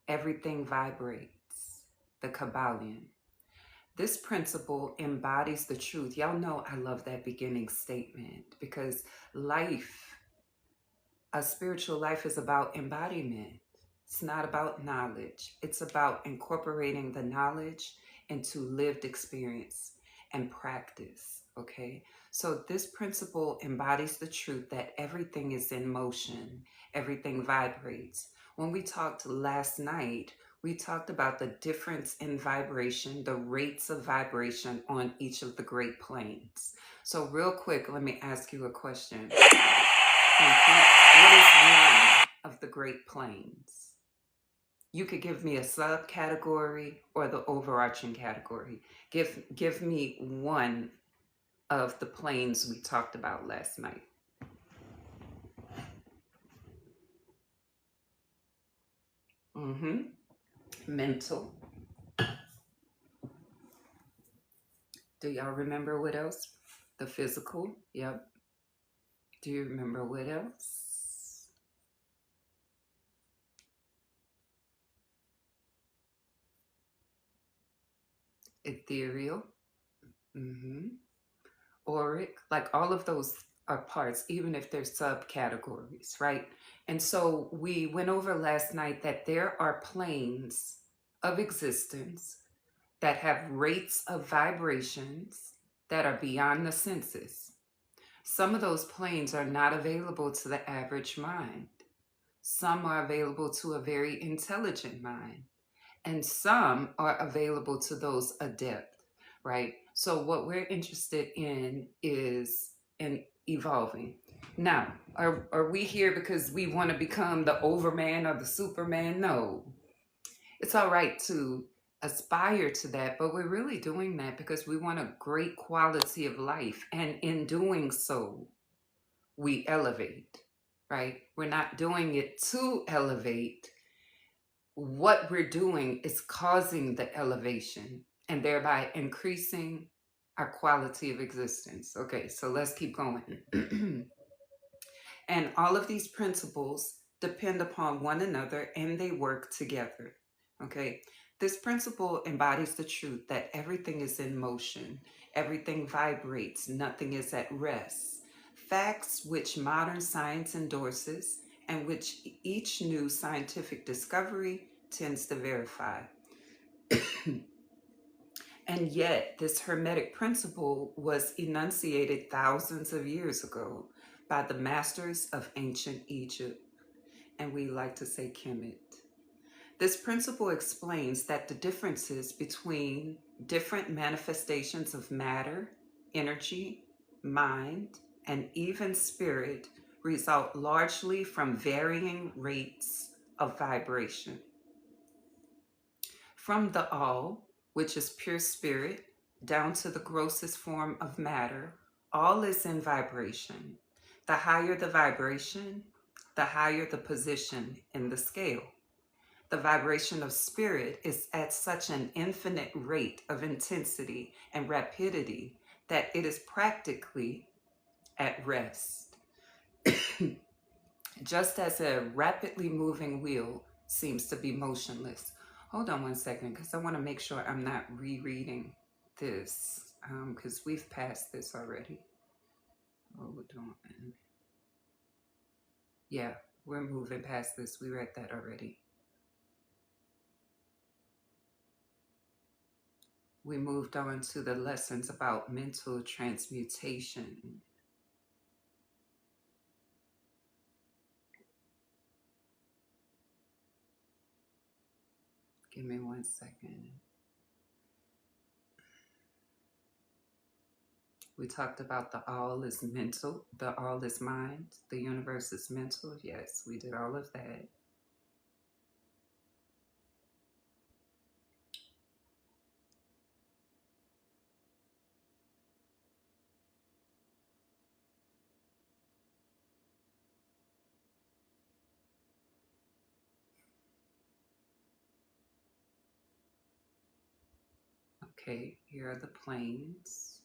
everything vibrates, the Kybalion. This principle embodies the truth. Y'all know I love that beginning statement because life, a spiritual life, is about embodiment. It's not about knowledge. It's about incorporating the knowledge into lived experience and practice. Okay. So this principle embodies the truth that everything is in motion, everything vibrates. When we talked last night, we talked about the difference in vibration, the rates of vibration on each of the great planes. So real quick, let me ask you a question. Thank you. What is one of the great planes? You could give me a subcategory or the overarching category. Give me one of the planes we talked about last night. Mental. Do y'all remember what else? The physical. Yep. Do you remember what else? Ethereal. Auric. Like all of those are parts, even if they're subcategories, right? And so we went over last night that there are planes of existence that have rates of vibrations that are beyond the senses. Some of those planes are not available to the average mind. Some are available to a very intelligent mind. And some are available to those adept, right? So what we're interested in is in evolving. Now, are we here because we want to become the overman or the superman? No. It's all right to aspire to that, but we're really doing that because we want a great quality of life. And in doing so, we elevate, right? We're not doing it to elevate. What we're doing is causing the elevation and thereby increasing our quality of existence. Okay, so let's keep going. And all of these principles depend upon one another and they work together. Okay, this principle embodies the truth that everything is in motion, everything vibrates, nothing is at rest. Facts which modern science endorses and which each new scientific discovery tends to verify. And yet, this Hermetic principle was enunciated thousands of years ago by the masters of ancient Egypt, and we like to say Kemet. This principle explains that the differences between different manifestations of matter, energy, mind, and even spirit result largely from varying rates of vibration. From the all, which is pure spirit, down to the grossest form of matter, all is in vibration. The higher the vibration, the higher the position in the scale. The vibration of spirit is at such an infinite rate of intensity and rapidity that it is practically at rest. Just as a rapidly moving wheel seems to be motionless. Hold on one second, because I want to make sure I'm not rereading this, because we've passed this already. Hold on. Yeah, we're moving past this. We read that already. We moved on to the lessons about mental transmutation. Give me one second. We talked about the all is mental, the all is mind, the universe is mental. Yes, we did all of that. Okay, here are the planes.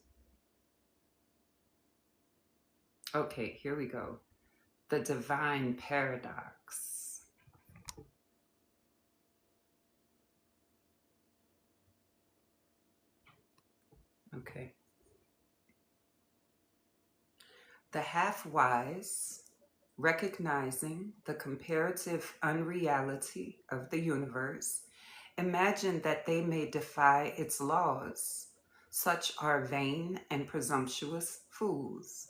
Okay, here we go. The divine paradox. Okay. The half-wise, recognizing the comparative unreality of the universe, imagine that they may defy its laws. Such are vain and presumptuous fools,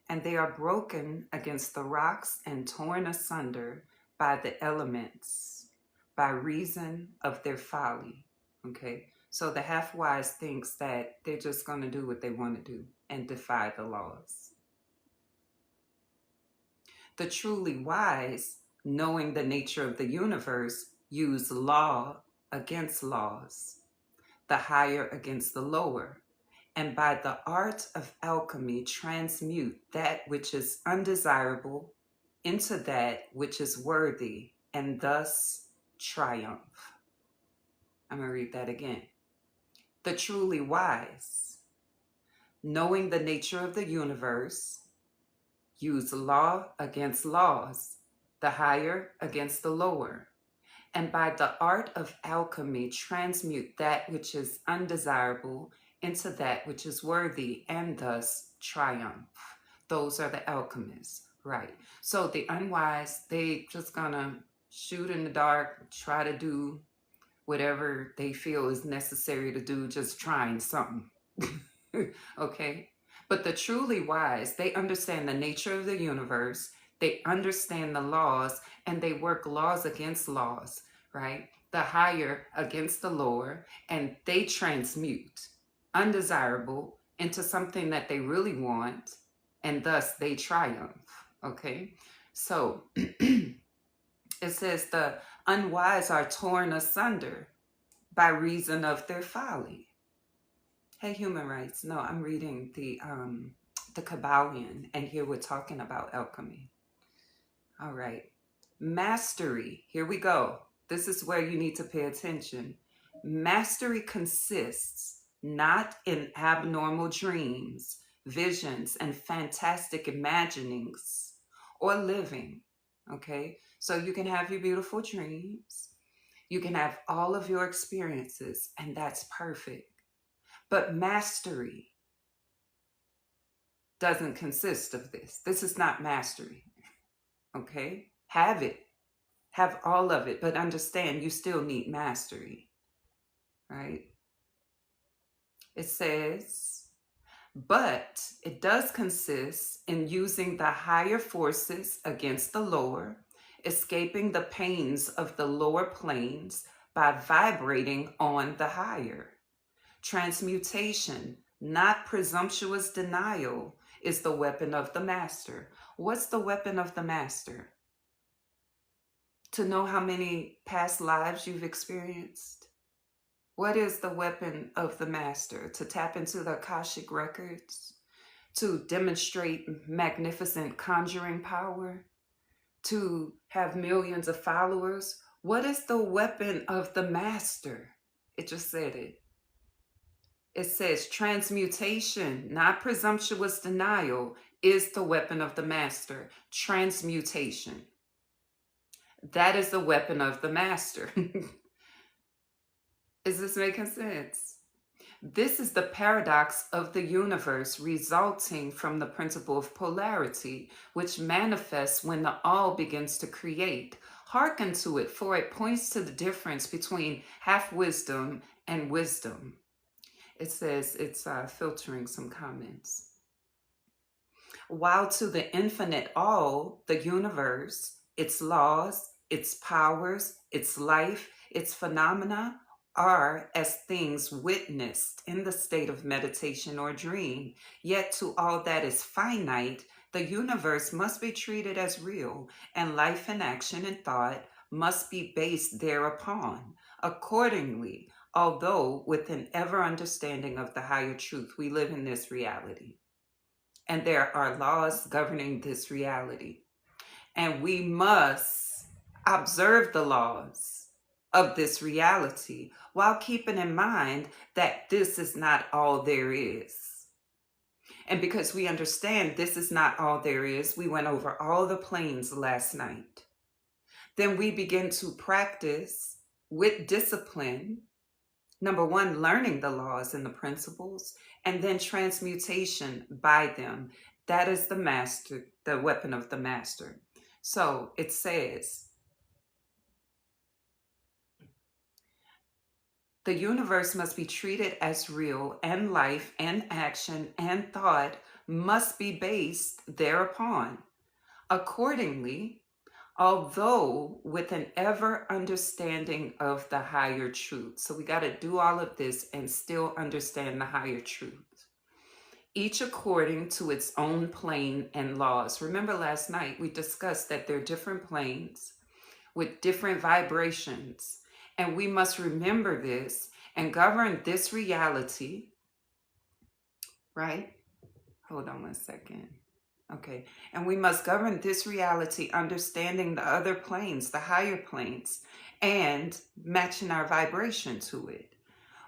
and they are broken against the rocks and torn asunder by the elements, by reason of their folly. Okay, so the half-wise thinks that they're just going to do what they want to do and defy the laws. The truly wise, knowing the nature of the universe, use law against laws, the higher against the lower, and by the art of alchemy transmute that which is undesirable into that which is worthy, and thus triumph. I'm going to read that again. The truly wise, knowing the nature of the universe, use law against laws, the higher against the lower, and by the art of alchemy transmute that which is undesirable into that which is worthy, and thus triumph. Those are the alchemists, right? So the unwise, they just gonna shoot in the dark, try to do whatever they feel is necessary to do, just trying something. Okay? But the truly wise, they understand the nature of the universe, they understand the laws, and they work laws against laws, right? The higher against the lower, and they transmute undesirable into something that they really want, and thus they triumph. Okay? So it says the unwise are torn asunder by reason of their folly. Hey, human rights. No, I'm reading the Kybalion, and here we're talking about alchemy. All right. Mastery. Here we go. This is where you need to pay attention. Mastery consists not in abnormal dreams, visions, and fantastic imaginings, or living. Okay? So you can have your beautiful dreams. You can have all of your experiences, and that's perfect. But mastery doesn't consist of this. This is not mastery. Okay? Have it. Have all of it, but understand you still need mastery. Right? It says, but it does consist in using the higher forces against the lower, escaping the pains of the lower planes by vibrating on the higher. Transmutation, not presumptuous denial, is the weapon of the master. What's the weapon of the master? To know how many past lives you've experienced? What is the weapon of the master? To tap into the Akashic records? To demonstrate magnificent conjuring power? To have millions of followers? What is the weapon of the master? It just said it. It says transmutation, not presumptuous denial, is the weapon of the master. Transmutation. That is the weapon of the master. Is this making sense? This is the paradox of the universe resulting from the principle of polarity, which manifests when the all begins to create. Hearken to it, for it points to the difference between half wisdom and wisdom. It says it's filtering some comments. While to the infinite all, the universe, its laws, its powers, its life, its phenomena are as things witnessed in the state of meditation or dream, yet to all that is finite, the universe must be treated as real, and life and action and thought must be based thereupon. Accordingly, although with an ever understanding of the higher truth, we live in this reality. And there are laws governing this reality. And we must observe the laws of this reality while keeping in mind that this is not all there is. And because we understand this is not all there is, we went over all the planes last night. Then we begin to practice with discipline Number one, learning the laws and the principles, and then transmutation by them. That is the master, the weapon of the master. So it says, the universe must be treated as real, and life and action and thought must be based thereupon. Accordingly, although with an ever understanding of the higher truth. So we got to do all of this and still understand the higher truth. Each according to its own plane and laws. Remember last night we discussed that there are different planes with different vibrations. And we must remember this and govern this reality, right? Hold on one second. Okay. And we must govern this reality, understanding the other planes, the higher planes, and matching our vibration to it.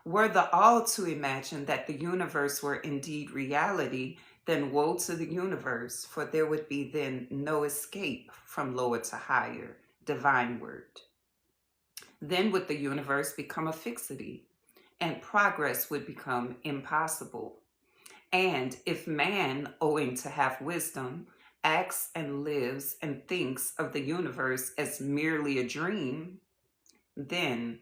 Were the all to imagine that the universe were indeed reality, then woe to the universe, for there would be then no escape from lower to higher, divine word. Then would the universe become a fixity, and progress would become impossible. And if man, owing to have wisdom, acts and lives and thinks of the universe as merely a dream, then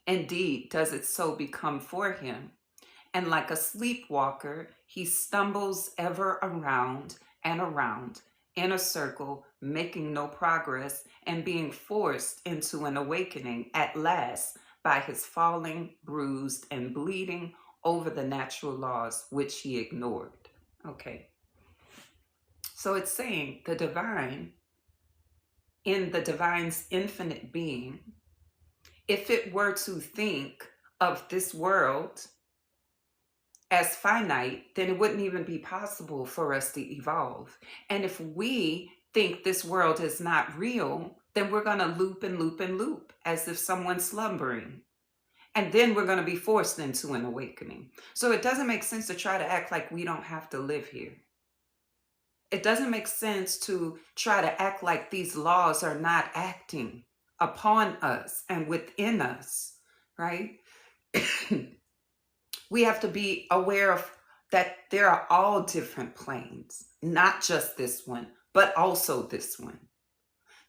indeed does it so become for him. And like a sleepwalker, he stumbles ever around and around in a circle, making no progress and being forced into an awakening at last by his falling, bruised, and bleeding over the natural laws which he ignored. Okay. So it's saying the divine, in the divine's infinite being, if it were to think of this world as finite, then it wouldn't even be possible for us to evolve. And if we think this world is not real, then we're going to loop and loop and loop as if someone's slumbering. And then we're going to be forced into an awakening. So it doesn't make sense to try to act like we don't have to live here. It doesn't make sense to try to act like these laws are not acting upon us and within us, right? We have to be aware of that there are all different planes, not just this one, but also this one.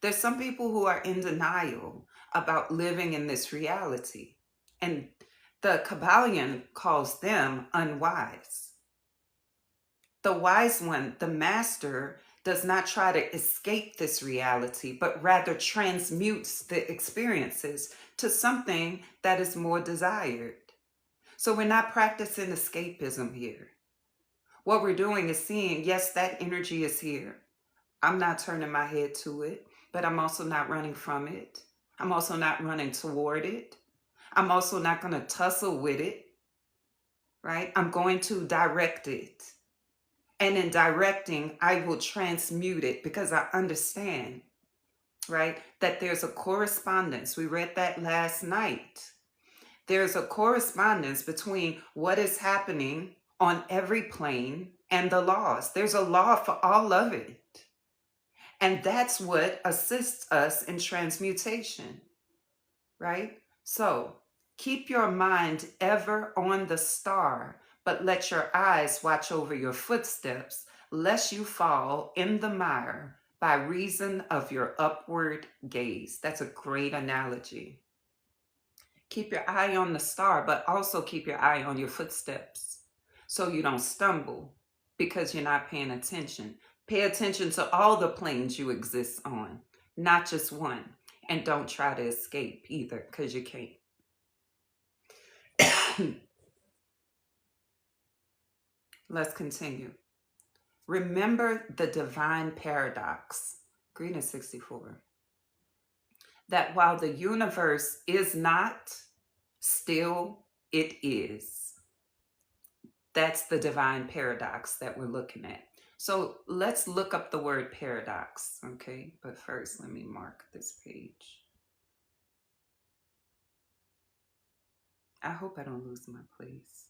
There's some people who are in denial about living in this reality. And the Kybalion calls them unwise. The wise one, the master, does not try to escape this reality, but rather transmutes the experiences to something that is more desired. So we're not practicing escapism here. What we're doing is seeing, yes, that energy is here. I'm not turning my head to it, but I'm also not running from it. I'm also not running toward it. I'm also not going to tussle with it, right? I'm going to direct it. And in directing, I will transmute it because I understand, right, that there's a correspondence. We read that last night. There's a correspondence between what is happening on every plane and the laws. There's a law for all of it. And that's what assists us in transmutation, right? So keep your mind ever on the star, but let your eyes watch over your footsteps, lest you fall in the mire by reason of your upward gaze. That's a great analogy. Keep your eye on the star, but also keep your eye on your footsteps so you don't stumble because you're not paying attention. Pay attention to all the planes you exist on, not just one. And don't try to escape either because you can't. Let's continue. Remember the divine paradox, Greetings 64, that while the universe is not, still it is. That's the divine paradox that we're looking at. So let's look up the word paradox, okay? But first, let me mark this page. I hope I don't lose my place.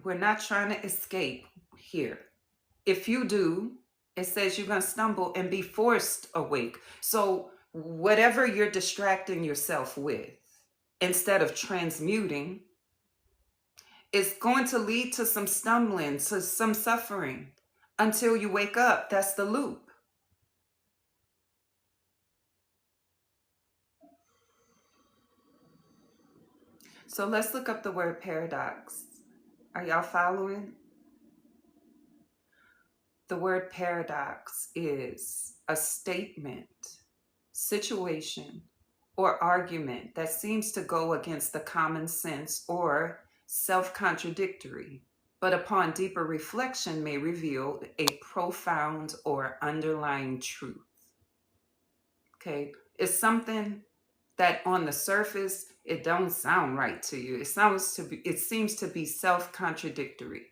We're not trying to escape here. If you do, it says you're going to stumble and be forced awake. So whatever you're distracting yourself with, instead of transmuting, is going to lead to some stumbling, to some suffering until you wake up. That's the loop. So let's look up the word paradox. Are y'all following? The word paradox is a statement, situation, or argument that seems to go against the common sense or self-contradictory, but upon deeper reflection may reveal a profound or underlying truth. Okay, it's something that on the surface it don't sound right to you. It seems to be self-contradictory.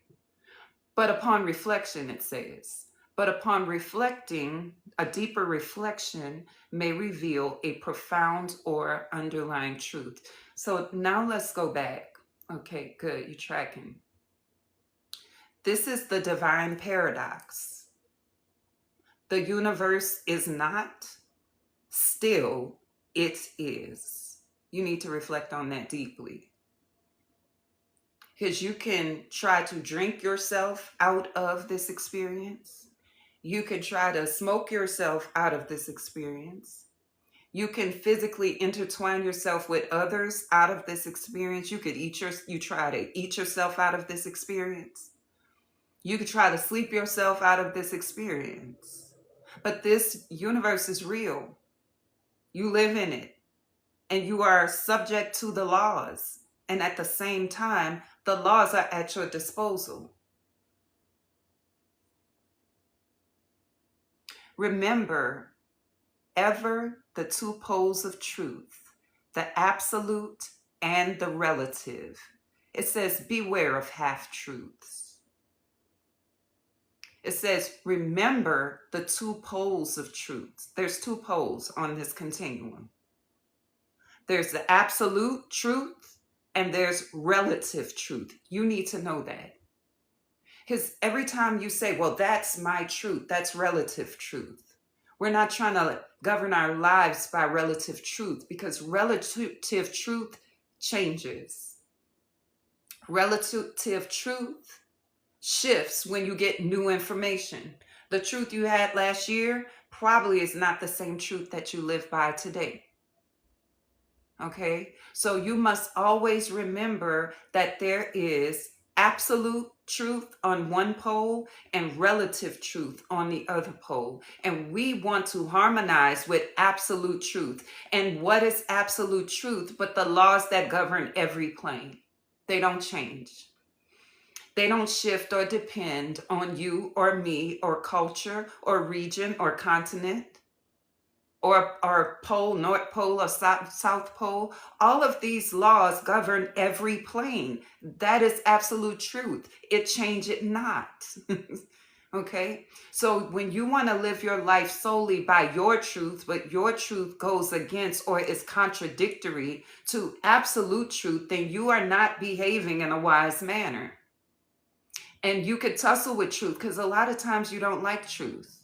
But upon reflection, it says, but upon reflecting, a deeper reflection may reveal a profound or underlying truth. So now let's go back. Okay, good, you're tracking. This is the divine paradox. The universe is not still, it is. You need to reflect on that deeply. Because you can try to drink yourself out of this experience. You can try to smoke yourself out of this experience. You can physically intertwine yourself with others out of this experience. You try to eat yourself out of this experience. You could try to sleep yourself out of this experience. But this universe is real. You live in it, and you are subject to the laws. And at the same time, the laws are at your disposal. Remember ever the two poles of truth, the absolute and the relative. It says, beware of half-truths. It says, remember the two poles of truth. There's two poles on this continuum. There's the absolute truth and there's relative truth. You need to know that. Because every time you say, well, that's my truth, that's relative truth. We're not trying to govern our lives by relative truth, because relative truth changes. Relative truth shifts when you get new information. The truth you had last year probably is not the same truth that you live by today. Okay, so you must always remember that there is absolute truth on one pole and relative truth on the other pole. And we want to harmonize with absolute truth. And what is absolute truth but the laws that govern every plane? They don't change. They don't shift or depend on you or me or culture or region or continent or pole, North Pole or South Pole. All of these laws govern every plane. That is absolute truth. It change it not. Okay? So when you want to live your life solely by your truth, but your truth goes against or is contradictory to absolute truth, then you are not behaving in a wise manner. And you could tussle with truth, because a lot of times you don't like truth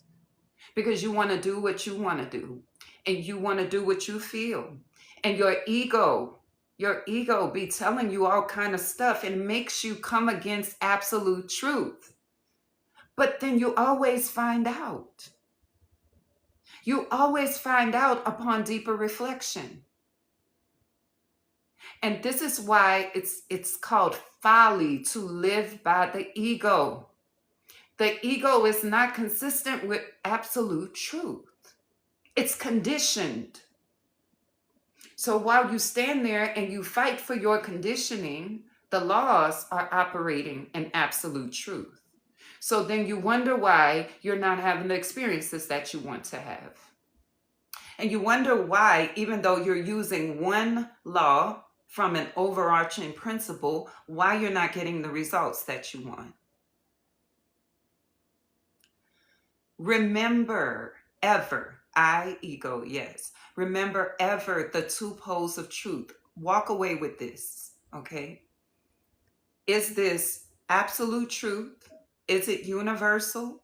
because you want to do what you want to do. And you want to do what you feel. And your ego be telling you all kind of stuff and makes you come against absolute truth. But then you always find out. You always find out upon deeper reflection. And this is why it's called folly to live by the ego. The ego is not consistent with absolute truth. It's conditioned. So while you stand there and you fight for your conditioning, the laws are operating in absolute truth. So then you wonder why you're not having the experiences that you want to have. And you wonder why, even though you're using one law from an overarching principle, why you're not getting the results that you want. Remember ever, ego, yes. Remember ever the two poles of truth. Walk away with this, okay? Is this absolute truth? Is it universal?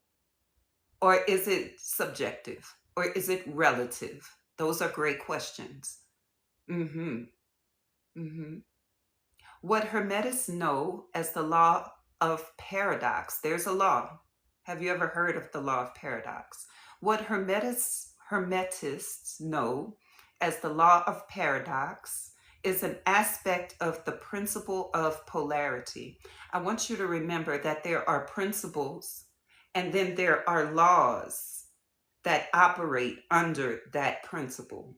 Or is it subjective? Or is it relative? Those are great questions. Mm-hmm. Mm-hmm. What Hermetists know as the law of paradox. There's a law. Have you ever heard of the law of paradox? What Hermetists know as the law of paradox is an aspect of the principle of polarity. I want you to remember that there are principles and then there are laws that operate under that principle.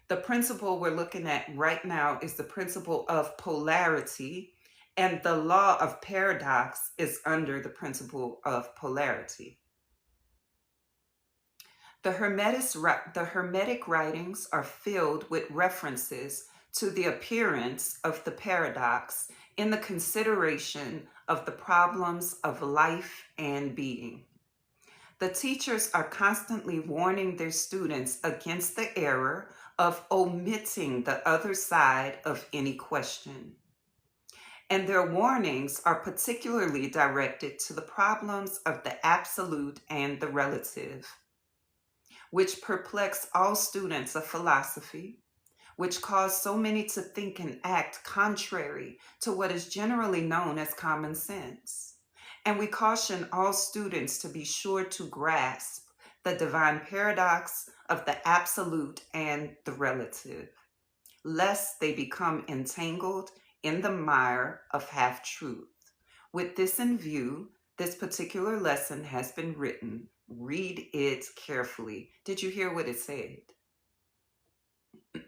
The principle we're looking at right now is the principle of polarity, and the law of paradox is under the principle of polarity. The Hermetic writings are filled with references to the appearance of the paradox in the consideration of the problems of life and being. The teachers are constantly warning their students against the error of omitting the other side of any question. And their warnings are particularly directed to the problems of the absolute and the relative, which perplex all students of philosophy, which cause so many to think and act contrary to what is generally known as common sense. And we caution all students to be sure to grasp the divine paradox of the absolute and the relative, lest they become entangled in the mire of half-truth. With this in view, this particular lesson has been written. Read it carefully. Did you hear what it said?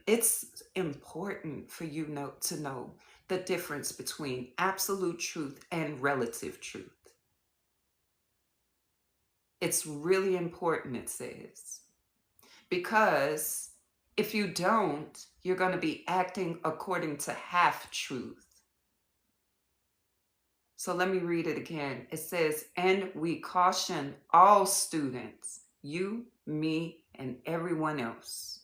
It's important for you to know the difference between absolute truth and relative truth. It's really important, it says, because if you don't, you're going to be acting according to half-truth. So let me read it again. It says, and we caution all students, you, me, and everyone else.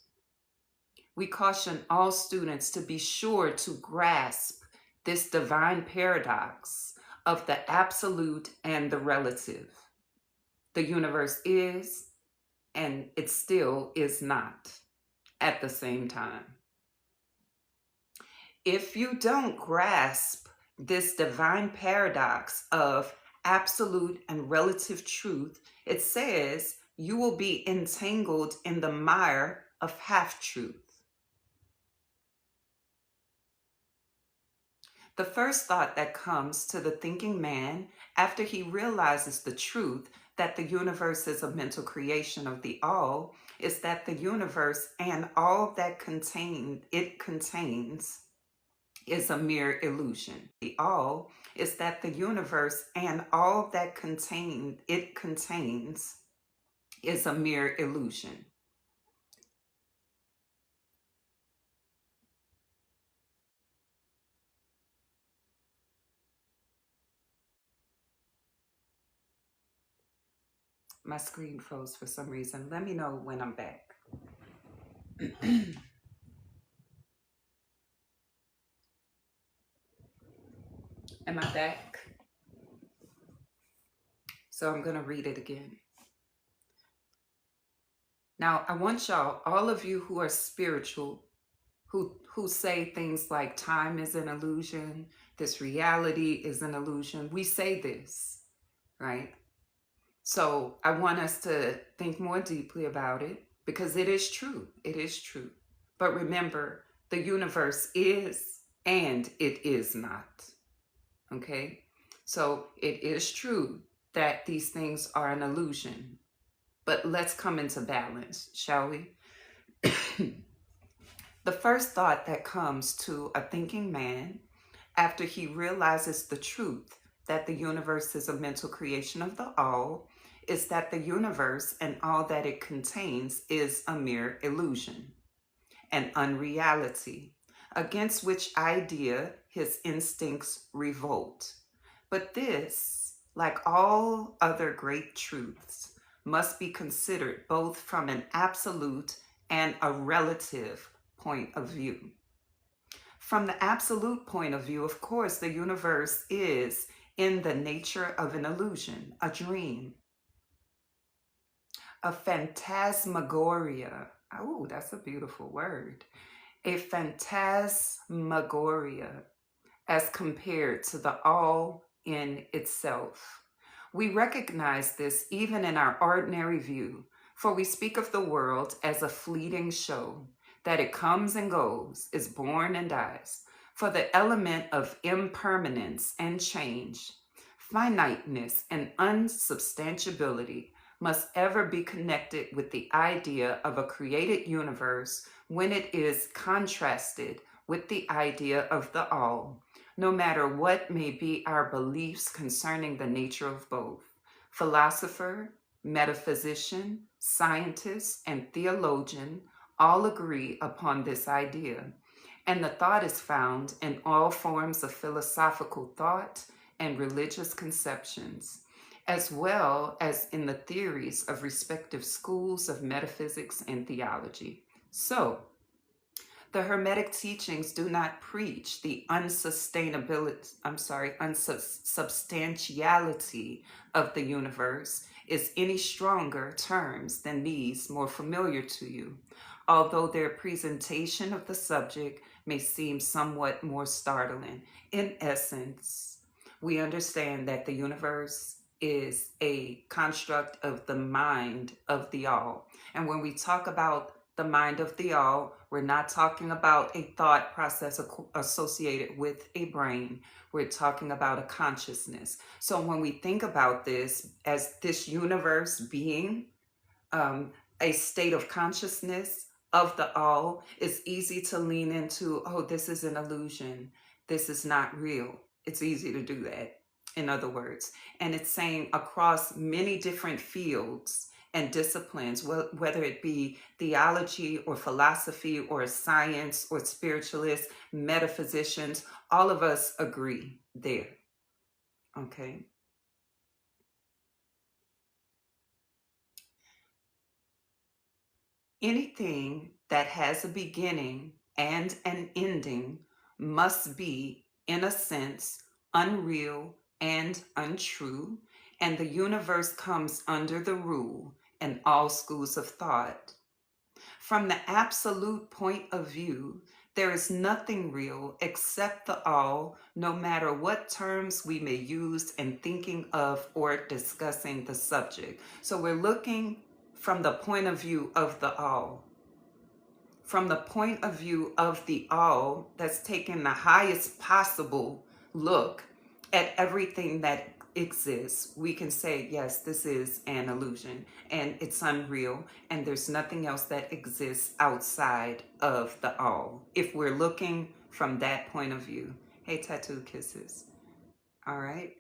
We caution all students to be sure to grasp this divine paradox of the absolute and the relative. The universe is, and it still is not at the same time. If you don't grasp this divine paradox of absolute and relative truth, it says you will be entangled in the mire of half-truth. The first thought that comes to the thinking man after he realizes the truth that the universe is a mental creation of the all is that the universe and all that it contains is a mere illusion. The all is that the universe and all that it contains is a mere illusion. My screen froze for some reason. Let me know when I'm back. Am I back? So I'm going to read it again. Now, I want y'all, all of you who are spiritual, who say things like time is an illusion, this reality is an illusion. We say this, right? So I want us to think more deeply about it because it is true. It is true. But remember, the universe is and it is not. Okay? So it is true that these things are an illusion. But let's come into balance, shall we? The first thought that comes to a thinking man after he realizes the truth that the universe is a mental creation of the all is that the universe and all that it contains is a mere illusion, an unreality, against which idea his instincts revolt. But this, like all other great truths, must be considered both from an absolute and a relative point of view. From the absolute point of view, of course, the universe is in the nature of an illusion, a dream, a phantasmagoria, Oh, that's a beautiful word. A phantasmagoria as compared to the all in itself. We recognize this even in our ordinary view, for we speak of the world as a fleeting show, that it comes and goes, is born and dies. For the element of impermanence and change, finiteness, and unsubstantiability must ever be connected with the idea of a created universe when it is contrasted with the idea of the all, no matter what may be our beliefs concerning the nature of both. Philosopher, metaphysician, scientist, and theologian all agree upon this idea, and the thought is found in all forms of philosophical thought and religious conceptions, as well as in the theories of respective schools of metaphysics and theology. So, the Hermetic teachings do not preach the unsubstantiality of the universe is any stronger terms than these more familiar to you, although their presentation of the subject may seem somewhat more startling. In essence, we understand that the universe is a construct of the mind of the all. And when we talk about the mind of the all, we're not talking about a thought process associated with a brain. We're talking about a consciousness. So when we think about this as this universe being a state of consciousness of the all, it's easy to lean into, oh, this is an illusion. This is not real. It's easy to do that, in other words. And it's saying across many different fields and disciplines, whether it be theology or philosophy or science or spiritualists, metaphysicians, all of us agree there. Okay. Anything that has a beginning and an ending must be, in a sense, unreal and untrue, and the universe comes under the rule in all schools of thought. From the absolute point of view, there is nothing real except the all, no matter what terms we may use in thinking of or discussing the subject. So we're looking from the point of view of the all. From the point of view of the all, that's taking the highest possible look at everything that exists, we can say, yes, this is an illusion and it's unreal, and there's nothing else that exists outside of the all, if we're looking from that point of view. Hey, tattoo kisses. All right.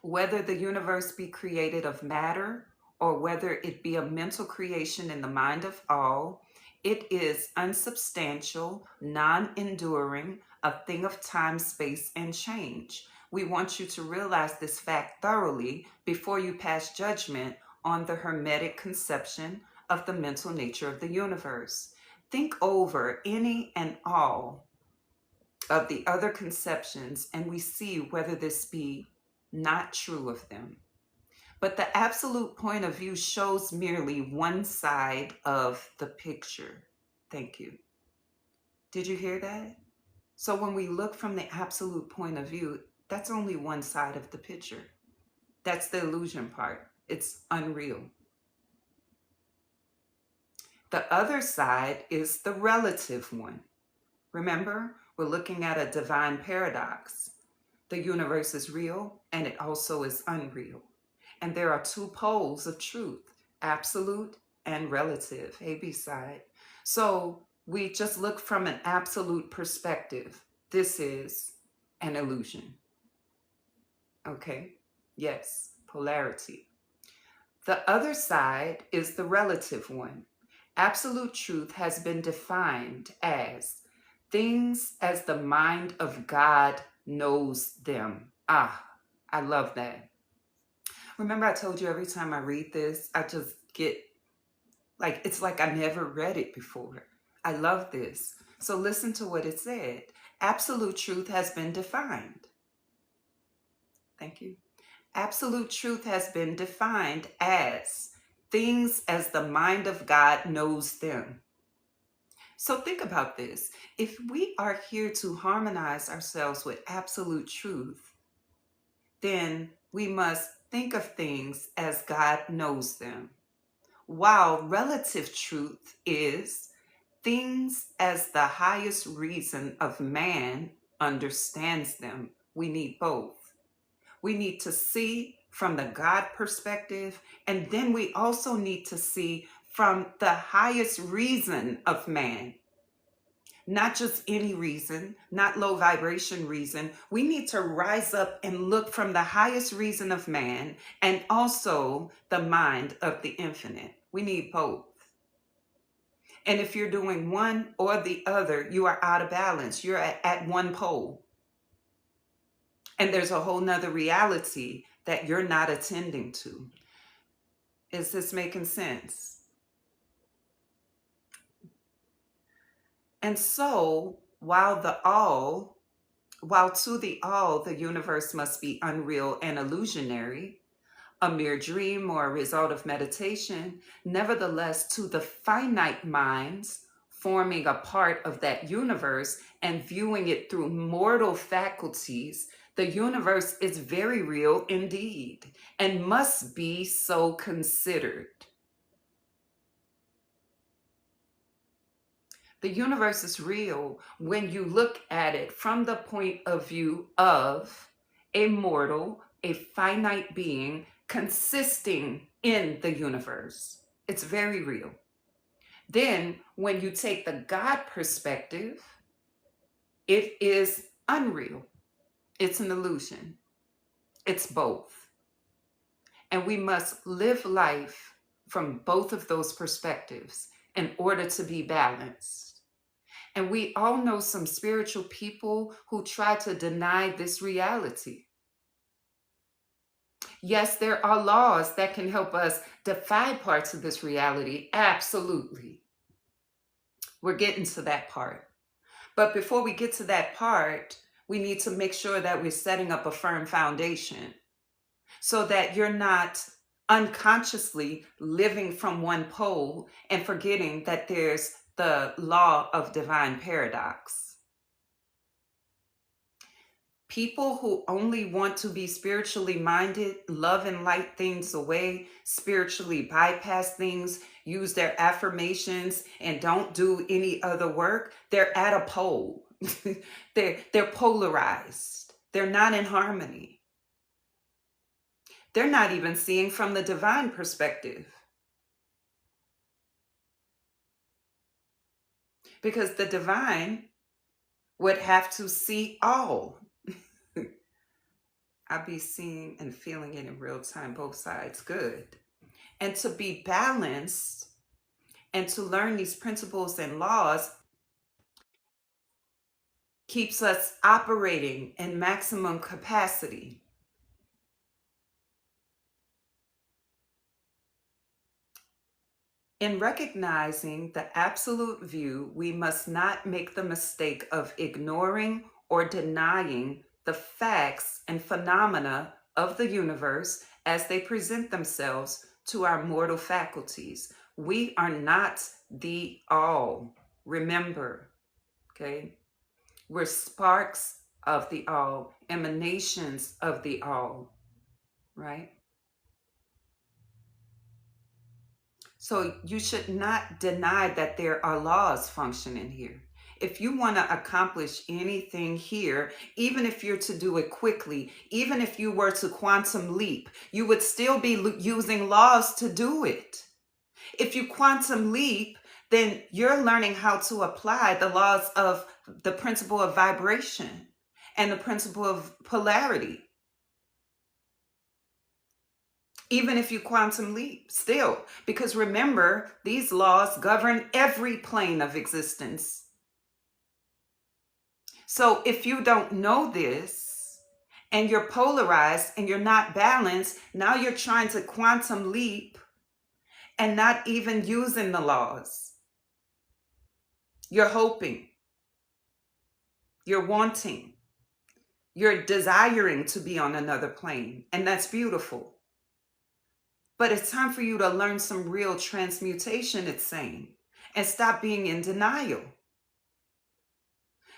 Whether the universe be created of matter or whether it be a mental creation in the mind of all, it is unsubstantial, non enduring, a thing of time, space, and change. We want you to realize this fact thoroughly before you pass judgment on the Hermetic conception of the mental nature of the universe. Think over any and all of the other conceptions, and we see whether this be not true of them. But the absolute point of view shows merely one side of the picture. Thank you. Did you hear that? So when we look from the absolute point of view, that's only one side of the picture. That's the illusion part. It's unreal. The other side is the relative one. Remember, we're looking at a divine paradox. The universe is real and it also is unreal. And there are two poles of truth, absolute and relative, A, B side. So we just look from an absolute perspective. This is an illusion. Okay? Yes, polarity. The other side is the relative one. Absolute truth has been defined as things as the mind of God knows them. Ah, I love that. Remember, I told you every time I read this, I just get like, it's like I never read it before. I love this. So listen to what it said. Absolute truth has been defined. Thank you. Absolute truth has been defined as things as the mind of God knows them. So think about this. If we are here to harmonize ourselves with absolute truth, then we must think of things as God knows them. While relative truth is things as the highest reason of man understands them. We need both. We need to see from the God perspective, and then we also need to see from the highest reason of man. Not just any reason, not low vibration reason. We need to rise up and look from the highest reason of man and also the mind of the infinite. We need both. And if you're doing one or the other, you are out of balance. You're at one pole. And there's a whole nother reality that you're not attending to. Is this making sense? And so, while to the all, the universe must be unreal and illusionary, a mere dream or a result of meditation, nevertheless, to the finite minds forming a part of that universe and viewing it through mortal faculties, the universe is very real indeed and must be so considered. The universe is real when you look at it from the point of view of a mortal, a finite being consisting in the universe. It's very real. Then, when you take the God perspective, it is unreal. It's an illusion. It's both. And we must live life from both of those perspectives in order to be balanced. And we all know some spiritual people who try to deny this reality. Yes, there are laws that can help us defy parts of this reality. Absolutely. We're getting to that part. But before we get to that part, we need to make sure that we're setting up a firm foundation so that you're not unconsciously living from one pole and forgetting that there's the law of divine paradox. People who only want to be spiritually minded, love and light things away, spiritually bypass things, use their affirmations, and don't do any other work, they're at a pole. They're polarized. They're not in harmony. They're not even seeing from the divine perspective. Because the divine would have to see all. I'll be seeing and feeling it in real time, both sides. Good. And to be balanced and to learn these principles and laws keeps us operating in maximum capacity. In recognizing the absolute view, we must not make the mistake of ignoring or denying the facts and phenomena of the universe as they present themselves to our mortal faculties. We are not the all. Remember, okay? We're sparks of the all, emanations of the all, right? So you should not deny that there are laws functioning here. If you want to accomplish anything here, even if you're to do it quickly, even if you were to quantum leap, you would still be using laws to do it. If you quantum leap, then you're learning how to apply the laws of the principle of vibration and the principle of polarity. Even if you quantum leap, still, because remember, these laws govern every plane of existence. So if you don't know this, and you're polarized and you're not balanced, now you're trying to quantum leap and not even using the laws. You're hoping, you're wanting, you're desiring to be on another plane, and that's beautiful. But it's time for you to learn some real transmutation, it's saying, and stop being in denial.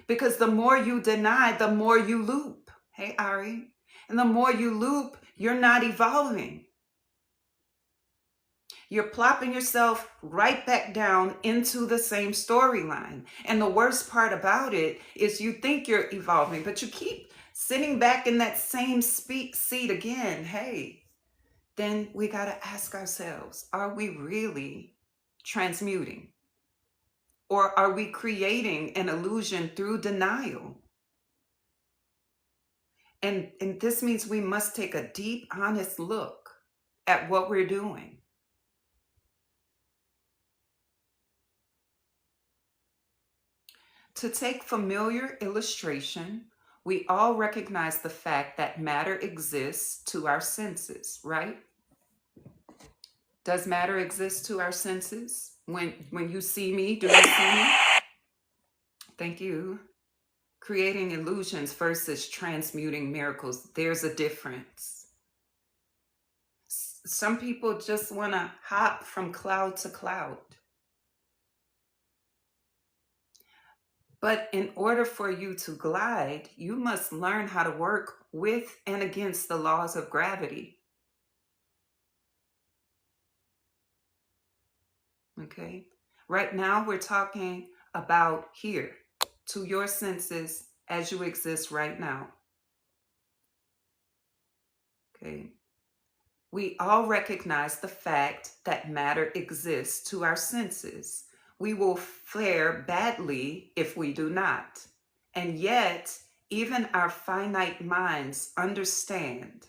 Because the more you deny, the more you loop. Hey, Ari. And the more you loop, you're not evolving. You're plopping yourself right back down into the same storyline. And the worst part about it is you think you're evolving, but you keep sitting back in that same seat again. Hey, then we got to ask ourselves, are we really transmuting? Or are we creating an illusion through denial? And this means we must take a deep, honest look at what we're doing. To take familiar illustration, we all recognize the fact that matter exists to our senses, right? Does matter exist to our senses? When you see me, do you see me? Thank you. Creating illusions versus transmuting miracles, there's a difference. Some people just want to hop from cloud to cloud. But in order for you to glide, you must learn how to work with and against the laws of gravity. Okay? Right now, we're talking about here, to your senses as you exist right now. Okay? We all recognize the fact that matter exists to our senses. We will fare badly if we do not. And yet, even our finite minds understand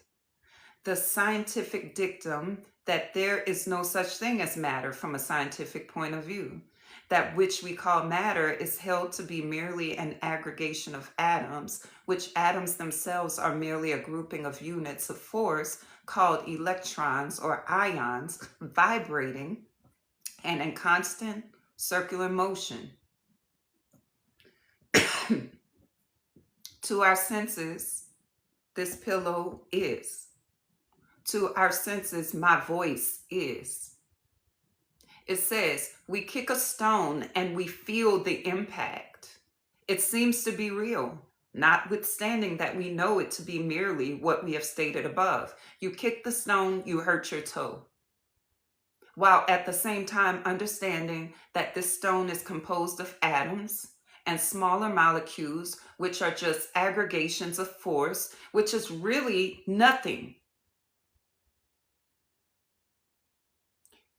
the scientific dictum that there is no such thing as matter from a scientific point of view. That which we call matter is held to be merely an aggregation of atoms, which atoms themselves are merely a grouping of units of force called electrons or ions vibrating and in constant circular motion. To our senses, this pillow is. To our senses, my voice is. It says, we kick a stone and we feel the impact. It seems to be real, notwithstanding that we know it to be merely what we have stated above. You kick the stone, you hurt your toe. While at the same time understanding that this stone is composed of atoms and smaller molecules, which are just aggregations of force, which is really nothing.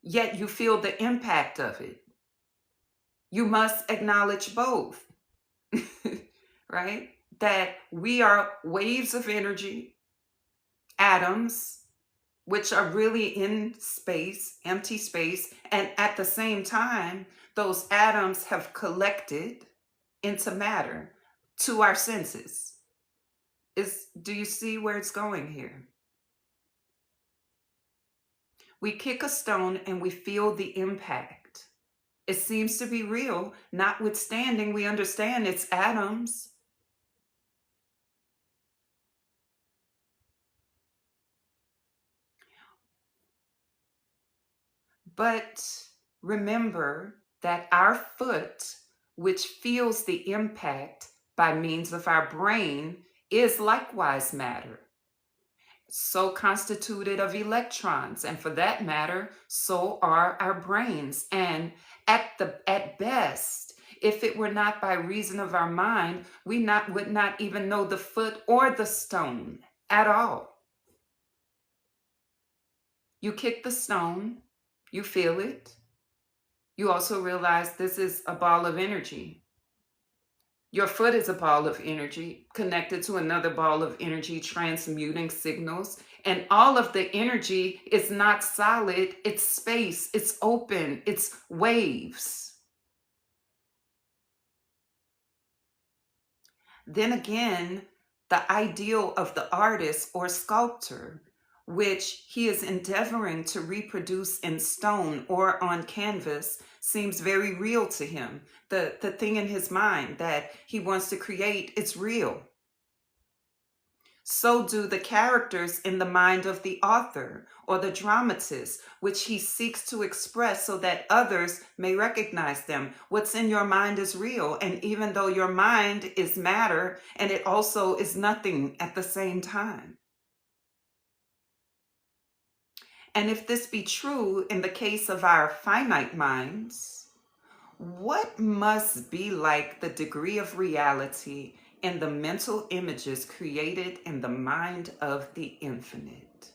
Yet you feel the impact of it. You must acknowledge both, right? That we are waves of energy, atoms, which are really in space, empty space, and at the same time, those atoms have collected into matter to our senses. Do you see where it's going here? We kick a stone and we feel the impact. It seems to be real, notwithstanding we understand it's atoms. But remember that our foot, which feels the impact by means of our brain, is likewise matter. So constituted of electrons, and for that matter, so are our brains. And at best, if it were not by reason of our mind, we would not even know the foot or the stone at all. You kick the stone, you feel it. You also realize this is a ball of energy. Your foot is a ball of energy connected to another ball of energy, transmuting signals. And all of the energy is not solid, it's space, it's open, it's waves. Then again, the ideal of the artist or sculptor, which he is endeavoring to reproduce in stone or on canvas, seems very real to him. The thing in his mind that he wants to create, it's real. So do the characters in the mind of the author or the dramatist, which he seeks to express so that others may recognize them. What's in your mind is real, and even though your mind is matter, and it also is nothing at the same time. And if this be true in the case of our finite minds, what must be like the degree of reality in the mental images created in the mind of the infinite?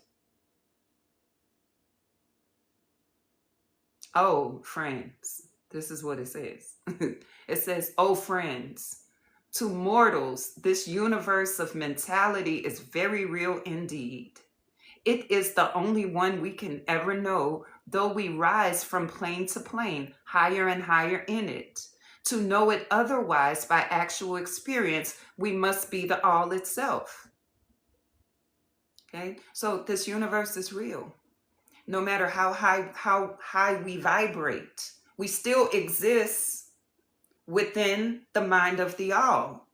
Oh, friends, this is what it says. It says, oh, friends, to mortals, this universe of mentality is very real indeed. It is the only one we can ever know, though we rise from plane to plane, higher and higher in it. To know it otherwise by actual experience, we must be the all itself. Okay, so this universe is real. No matter how high we vibrate, we still exist within the mind of the all.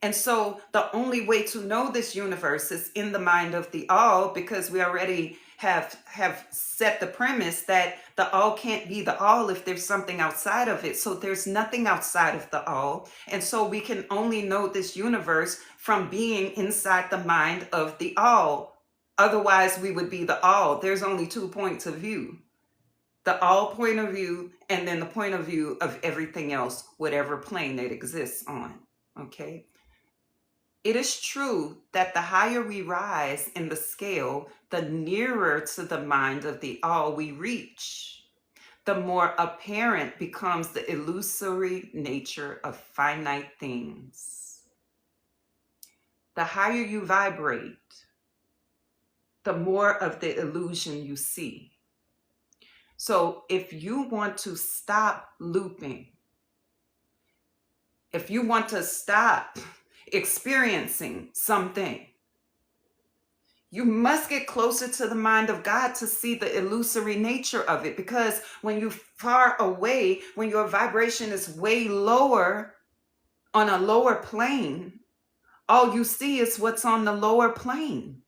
And so the only way to know this universe is in the mind of the all, because we already have set the premise that the all can't be the all if there's something outside of it. So there's nothing outside of the all. And so we can only know this universe from being inside the mind of the all. Otherwise, we would be the all. There's only 2 points of view. The all point of view, and then the point of view of everything else, whatever plane it exists on. Okay? It is true that the higher we rise in the scale, the nearer to the mind of the all we reach, the more apparent becomes the illusory nature of finite things. The higher you vibrate, the more of the illusion you see. So if you want to stop looping, if you want to stop experiencing something, you must get closer to the mind of God to see the illusory nature of it. Because when you're far away, when your vibration is way lower, on a lower plane, all you see is what's on the lower plane.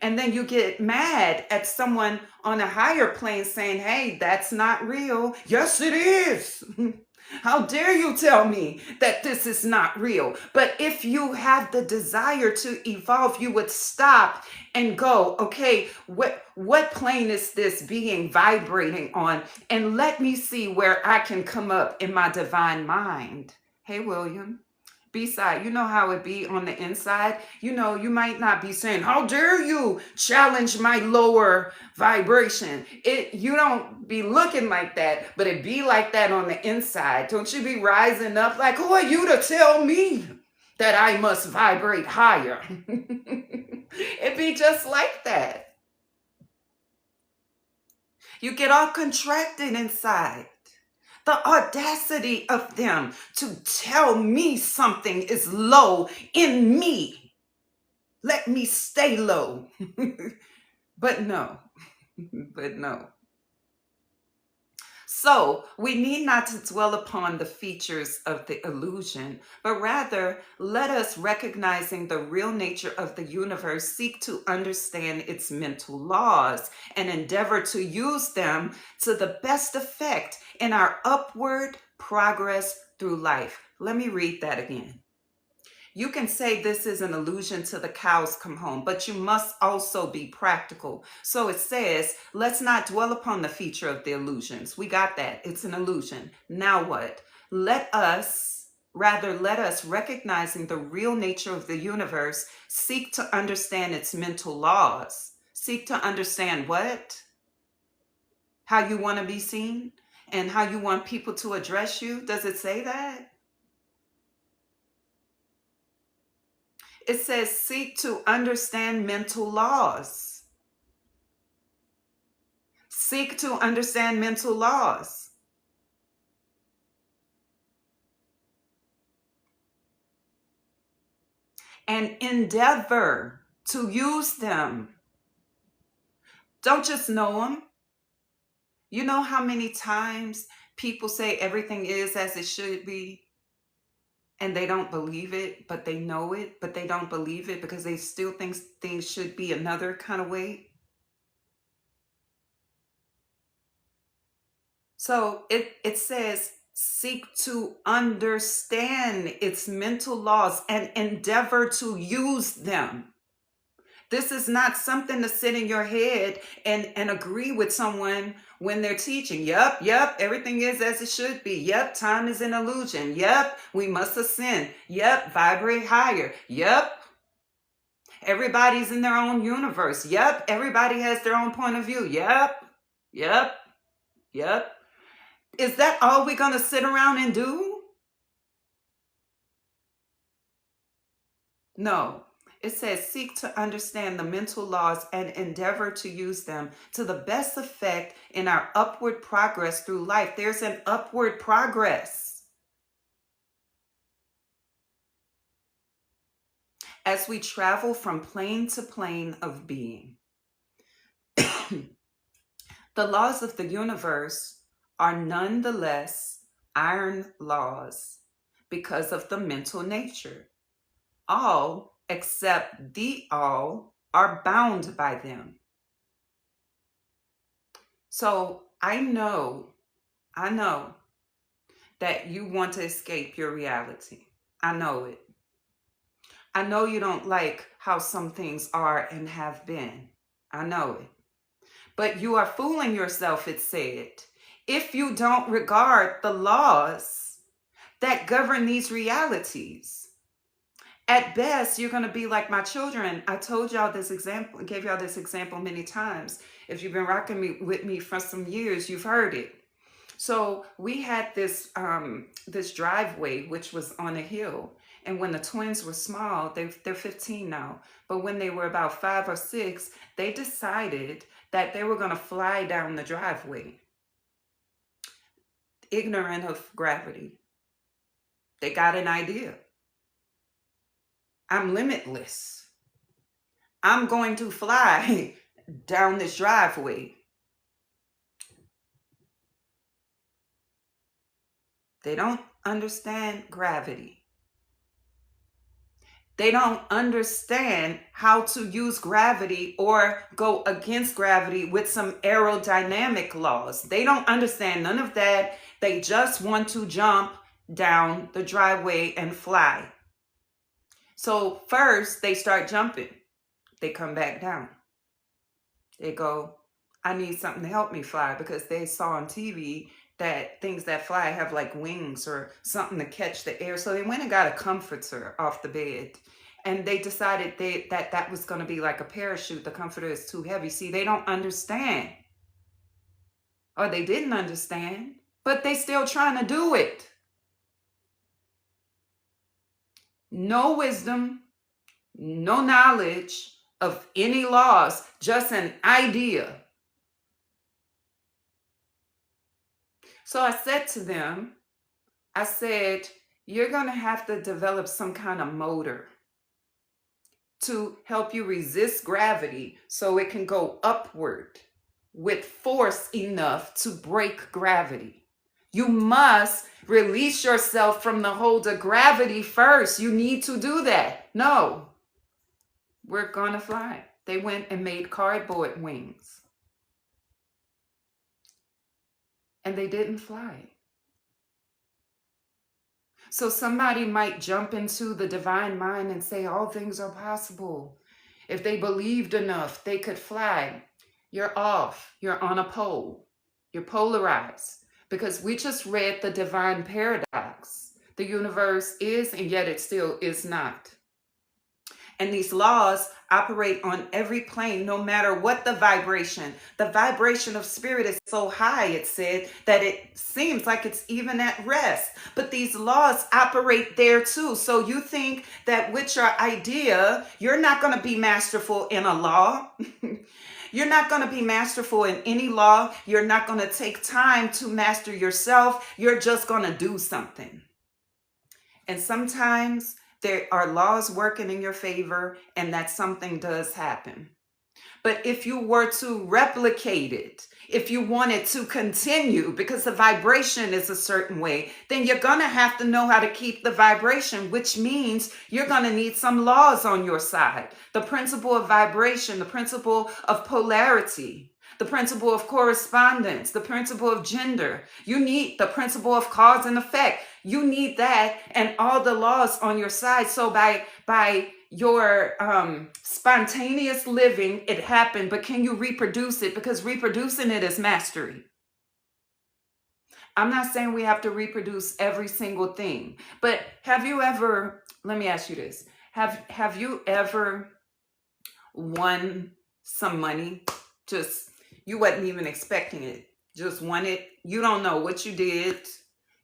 And then you get mad at someone on a higher plane saying, hey, that's not real. Yes, it is. How dare you tell me that this is not real? But if you have the desire to evolve, you would stop and go, okay, what plane is this being vibrating on? And let me see where I can come up in my divine mind. Hey, William. B-side, you know how it be on the inside. You know, you might not be saying, how dare you challenge my lower vibration. You don't be looking like that, but it be like that on the inside. Don't you be rising up like, who are you to tell me that I must vibrate higher? It be just like that. You get all contracted inside. The audacity of them to tell me something is low in me. Let me stay low. But no. So we need not to dwell upon the features of the illusion, but rather let us, recognizing the real nature of the universe, seek to understand its mental laws and endeavor to use them to the best effect in our upward progress through life. Let me read that again. You can say this is an allusion to the cows come home, but you must also be practical. So it says, let's not dwell upon the feature of the illusions. We got that. It's an illusion. Now what? Let us, recognizing the real nature of the universe, seek to understand its mental laws. Seek to understand what? How you want to be seen and how you want people to address you. Does it say that? It says, seek to understand mental laws. Seek to understand mental laws. And endeavor to use them. Don't just know them. You know how many times people say everything is as it should be? and they don't believe it, but they know it, but they don't believe it because they still think things should be another kind of way. So it says, seek to understand its mental laws and endeavor to use them. This is not something to sit in your head and agree with someone when they're teaching. Yep, everything is as it should be. Yep, time is an illusion. Yep, we must ascend. Yep, vibrate higher. Yep, everybody's in their own universe. Yep, everybody has their own point of view. Yep. Is that all we're going to sit around and do? No. It says, seek to understand the mental laws and endeavor to use them to the best effect in our upward progress through life. There's an upward progress. As we travel from plane to plane of being. The laws of the universe are nonetheless iron laws because of the mental nature. All except the all are bound by them. So I know that you want to escape your reality. I know it. I know you don't like how some things are and have been. I know it. But you are fooling yourself, it said, if you don't regard the laws that govern these realities. At best, you're going to be like my children. I told y'all this example, gave y'all this example many times. If you've been rocking with me for some years, you've heard it. So we had this this driveway, which was on a hill. And when the twins were small, they're 15 now. But when they were about 5 or 6, they decided that they were going to fly down the driveway, ignorant of gravity. They got an idea. I'm limitless. I'm going to fly down this driveway. They don't understand gravity. They don't understand how to use gravity or go against gravity with some aerodynamic laws. They don't understand none of that. They just want to jump down the driveway and fly. So first they start jumping. They come back down. They go, I need something to help me fly, because they saw on TV that things that fly have like wings or something to catch the air. So they went and got a comforter off the bed, and they decided that was going to be like a parachute. The comforter is too heavy. See, they don't understand, or they didn't understand, but they still trying to do it. No wisdom, no knowledge of any laws, just an idea. So I said to them, I said, you're going to have to develop some kind of motor to help you resist gravity so it can go upward with force enough to break gravity. You must release yourself from the hold of gravity first. You need to do that. No, we're going to fly. They went and made cardboard wings. And they didn't fly. So somebody might jump into the divine mind and say all things are possible. If they believed enough, they could fly. You're off. You're on a pole. You're polarized. Because we just read the divine paradox. The universe is, and yet it still is not. And these laws operate on every plane, no matter what the vibration. The vibration of spirit is so high, it said, that it seems like it's even at rest. But these laws operate there too. So you think that with your idea, you're not going to be masterful in a law. You're not going to be masterful in any law. You're not going to take time to master yourself. You're just going to do something. And sometimes there are laws working in your favor, and that something does happen. But if you were to replicate it, if you wanted to continue, because the vibration is a certain way, then you're going to have to know how to keep the vibration, which means you're going to need some laws on your side. The principle of vibration, the principle of polarity, the principle of correspondence, the principle of gender. You need the principle of cause and effect. You need that and all the laws on your side. So by your spontaneous living, it happened, but can you reproduce it? Because reproducing it is mastery. I'm not saying we have to reproduce every single thing, but have you ever, let me ask you this, have you ever won some money? Just, you wasn't even expecting it, just won it. You don't know what you did.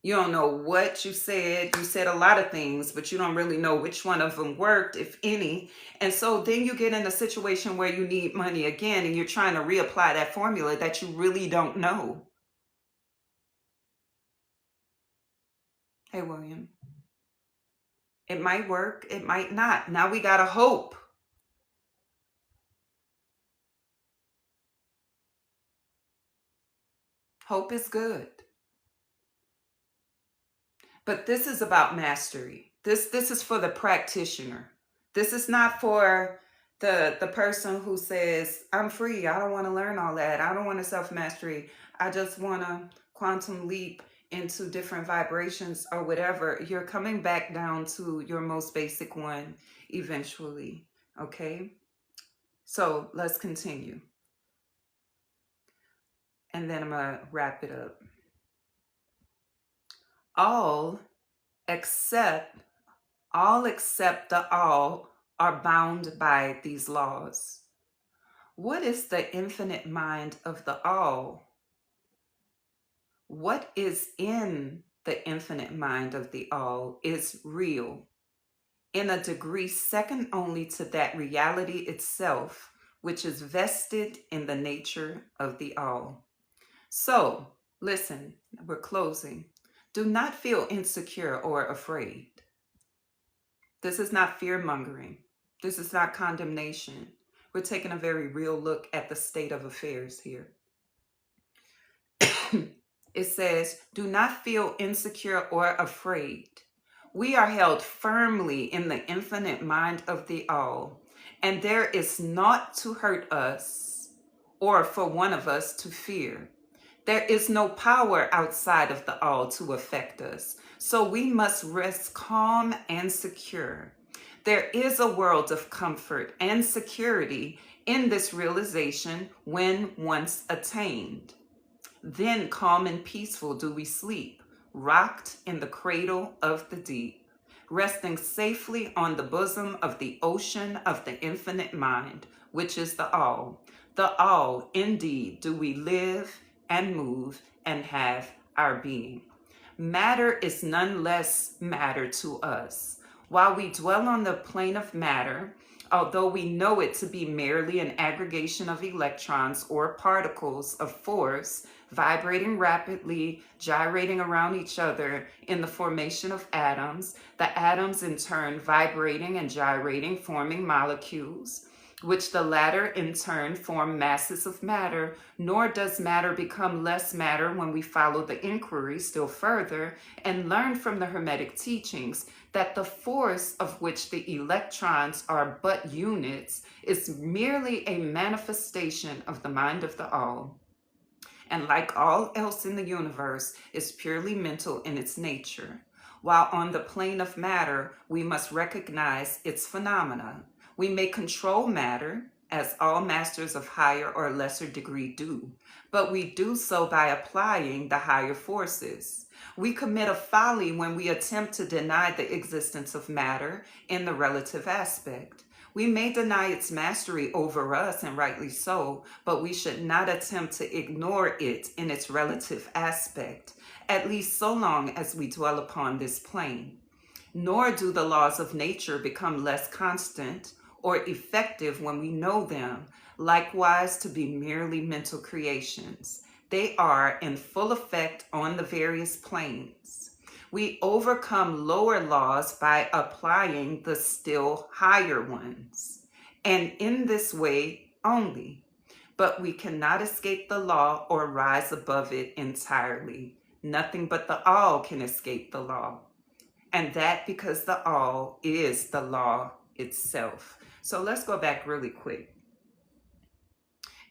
You don't know what you said. You said a lot of things, but you don't really know which one of them worked, if any. And so then you get in a situation where you need money again, and you're trying to reapply that formula that you really don't know. Hey, William. It might work. It might not. Now we got to hope. Hope is good. But this is about mastery. This is for the practitioner. This is not for the person who says, I'm free. I don't want to learn all that. I don't want to self-mastery. I just want to quantum leap into different vibrations or whatever. You're coming back down to your most basic one eventually. Okay? So let's continue. And then I'm going to wrap it up. All except the all are bound by these laws. What is the infinite mind of the all? What is in the infinite mind of the all is real, in a degree second only to that reality itself, which is vested in the nature of the all. So, listen, we're closing. Do not feel insecure or afraid. This is not fear-mongering. This is not condemnation. We're taking a very real look at the state of affairs here. It says, do not feel insecure or afraid. We are held firmly in the infinite mind of the all, and there is naught to hurt us or for one of us to fear. There is no power outside of the all to affect us, so we must rest calm and secure. There is a world of comfort and security in this realization when once attained. Then calm and peaceful do we sleep, rocked in the cradle of the deep, resting safely on the bosom of the ocean of the infinite mind, which is the all. The all, indeed, do we live and move and have our being. Matter is none less matter to us. While we dwell on the plane of matter, although we know it to be merely an aggregation of electrons or particles of force vibrating rapidly, gyrating around each other in the formation of atoms, the atoms in turn vibrating and gyrating, forming molecules, which the latter in turn form masses of matter, nor does matter become less matter when we follow the inquiry still further and learn from the Hermetic teachings that the force of which the electrons are but units is merely a manifestation of the mind of the all, and like all else in the universe is purely mental in its nature, while on the plane of matter we must recognize its phenomena. We may control matter, as all masters of higher or lesser degree do, but we do so by applying the higher forces. We commit a folly when we attempt to deny the existence of matter in the relative aspect. We may deny its mastery over us, and rightly so, but we should not attempt to ignore it in its relative aspect, at least so long as we dwell upon this plane. Nor do the laws of nature become less constant or effective when we know them, likewise to be merely mental creations. They are in full effect on the various planes. We overcome lower laws by applying the still higher ones. And in this way, only. But we cannot escape the law or rise above it entirely. Nothing but the all can escape the law. And that because the all is the law itself. So let's go back really quick.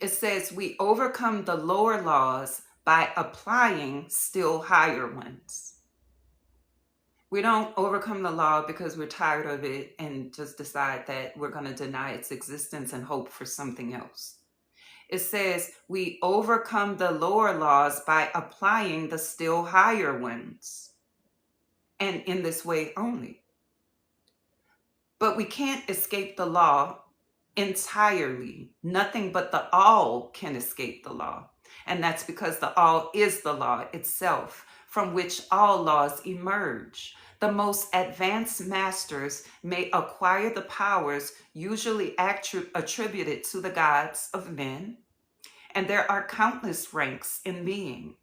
It says we overcome the lower laws by applying still higher ones. We don't overcome the law because we're tired of it and just decide that we're going to deny its existence and hope for something else. It says we overcome the lower laws by applying the still higher ones, and in this way only. But we can't escape the law entirely. Nothing but the all can escape the law. And that's because the all is the law itself, from which all laws emerge. The most advanced masters may acquire the powers usually attributed to the gods of men, and there are countless ranks in being.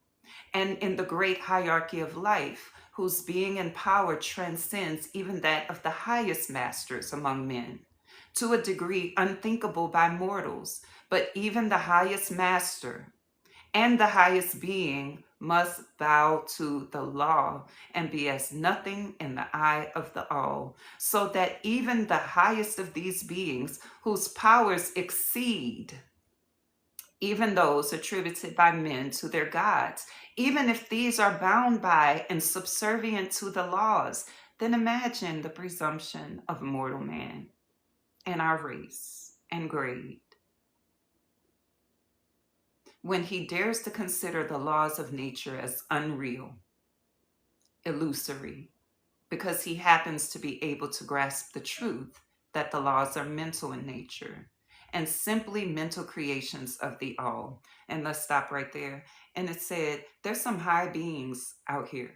And in the great hierarchy of life, whose being and power transcends even that of the highest masters among men, to a degree unthinkable by mortals, but even the highest master and the highest being must bow to the law and be as nothing in the eye of the all, so that even the highest of these beings, whose powers exceed even those attributed by men to their gods, even if these are bound by and subservient to the laws, then imagine the presumption of mortal man and our race and grade, when he dares to consider the laws of nature as unreal, illusory, because he happens to be able to grasp the truth that the laws are mental in nature and simply mental creations of the all. And let's stop right there. And it said, there's some high beings out here.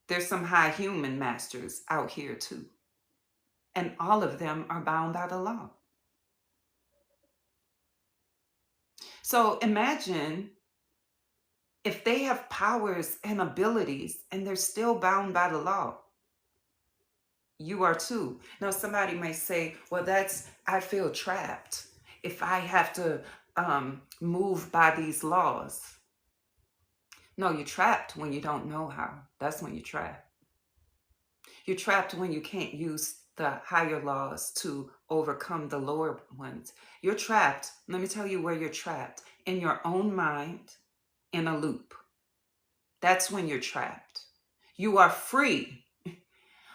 There's some high human masters out here too. And all of them are bound by the law. So imagine if they have powers and abilities and they're still bound by the law. You are too. Now, somebody may say, well, I feel trapped if I have to move by these laws. No, you're trapped when you don't know how. That's when you're trapped. You're trapped when you can't use the higher laws to overcome the lower ones. You're trapped. Let me tell you where you're trapped. In your own mind, in a loop. That's when you're trapped. You are free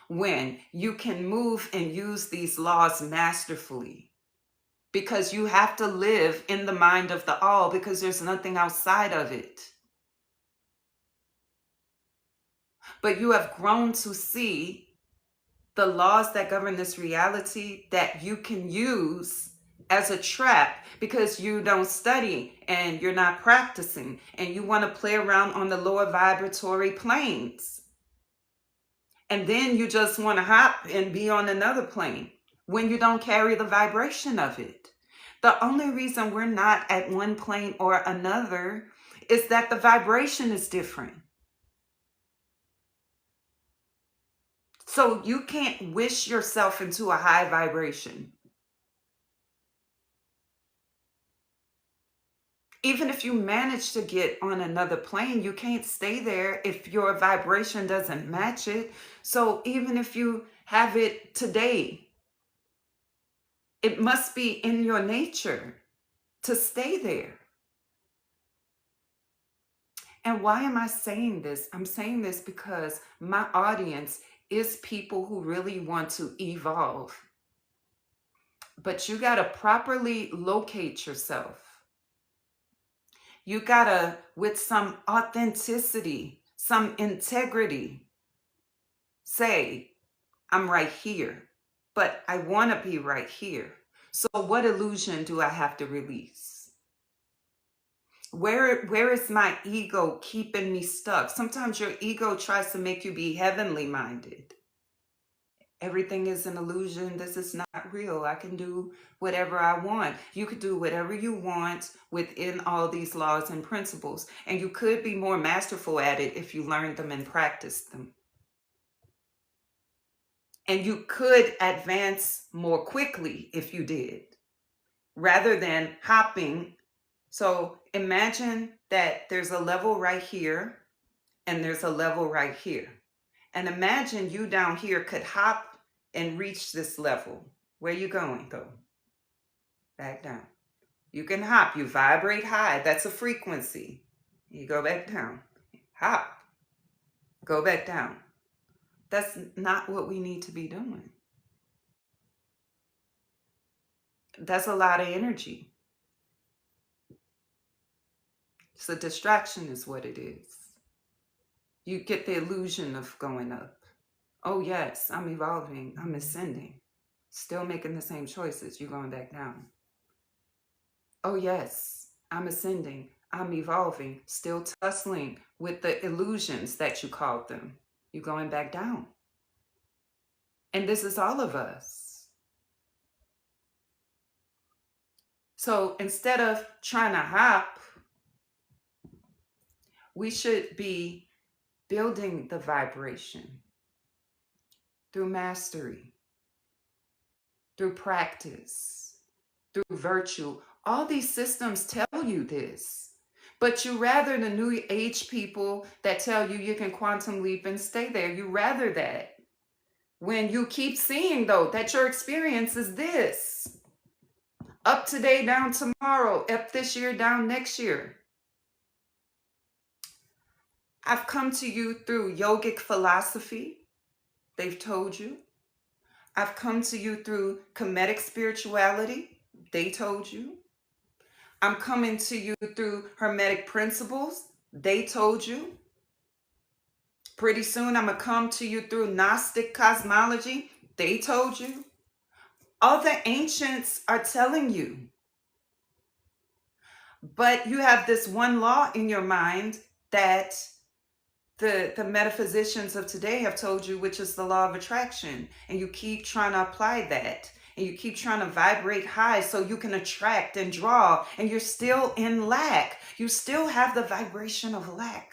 when you can move and use these laws masterfully, because you have to live in the mind of the all, because there's nothing outside of it. But you have grown to see the laws that govern this reality that you can use as a trap, because you don't study and you're not practicing and you want to play around on the lower vibratory planes. And then you just want to hop and be on another plane when you don't carry the vibration of it. The only reason we're not at one plane or another is that the vibration is different. So you can't wish yourself into a high vibration. Even if you manage to get on another plane, you can't stay there if your vibration doesn't match it. So even if you have it today, it must be in your nature to stay there. And why am I saying this? I'm saying this because my audience is people who really want to evolve. But you got to properly locate yourself. You got to, with some authenticity, some integrity, say, I'm right here, but I want to be right here. So what illusion do I have to release? Where is my ego keeping me stuck? Sometimes your ego tries to make you be heavenly minded. Everything is an illusion. This is not real. I can do whatever I want. You could do whatever you want within all these laws and principles. And you could be more masterful at it if you learned them and practiced them. And you could advance more quickly if you did. rather than hopping. So imagine that there's a level right here and there's a level right here. And imagine you down here could hop and reach this level. Where you going though? Back down. You can hop, you vibrate high. That's a frequency. You go back down. Hop. Go back down. That's not what we need to be doing. That's a lot of energy. It's a distraction is what it is. You get the illusion of going up. Oh yes, I'm evolving, I'm ascending. Still making the same choices, you're going back down. Oh yes, I'm ascending, I'm evolving, still tussling with the illusions that you called them. You're going back down. And this is all of us. So instead of trying to hop, we should be building the vibration through mastery, through practice, through virtue. All these systems tell you this, but you rather the new age people that tell you can quantum leap and stay there. You rather that. When you keep seeing though that your experience is this. Up today, down tomorrow, up this year, down next year. I've come to you through yogic philosophy. They've told you. I've come to you through Hermetic spirituality. They told you. I'm coming to you through Hermetic principles. They told you. Pretty soon I'm going to come to you through Gnostic cosmology. They told you. All the ancients are telling you. But you have this one law in your mind that the metaphysicians of today have told you, which is the law of attraction. And you keep trying to apply that. And you keep trying to vibrate high so you can attract and draw. And you're still in lack. You still have the vibration of lack.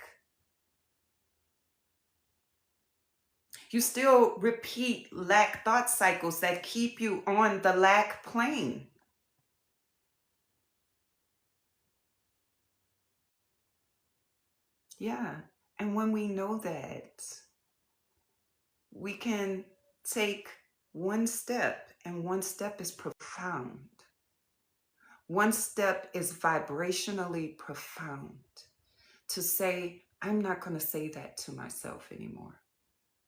You still repeat lack thought cycles that keep you on the lack plane. Yeah. And when we know that, we can take one step, and one step is profound. One step is vibrationally profound. To say, I'm not going to say that to myself anymore.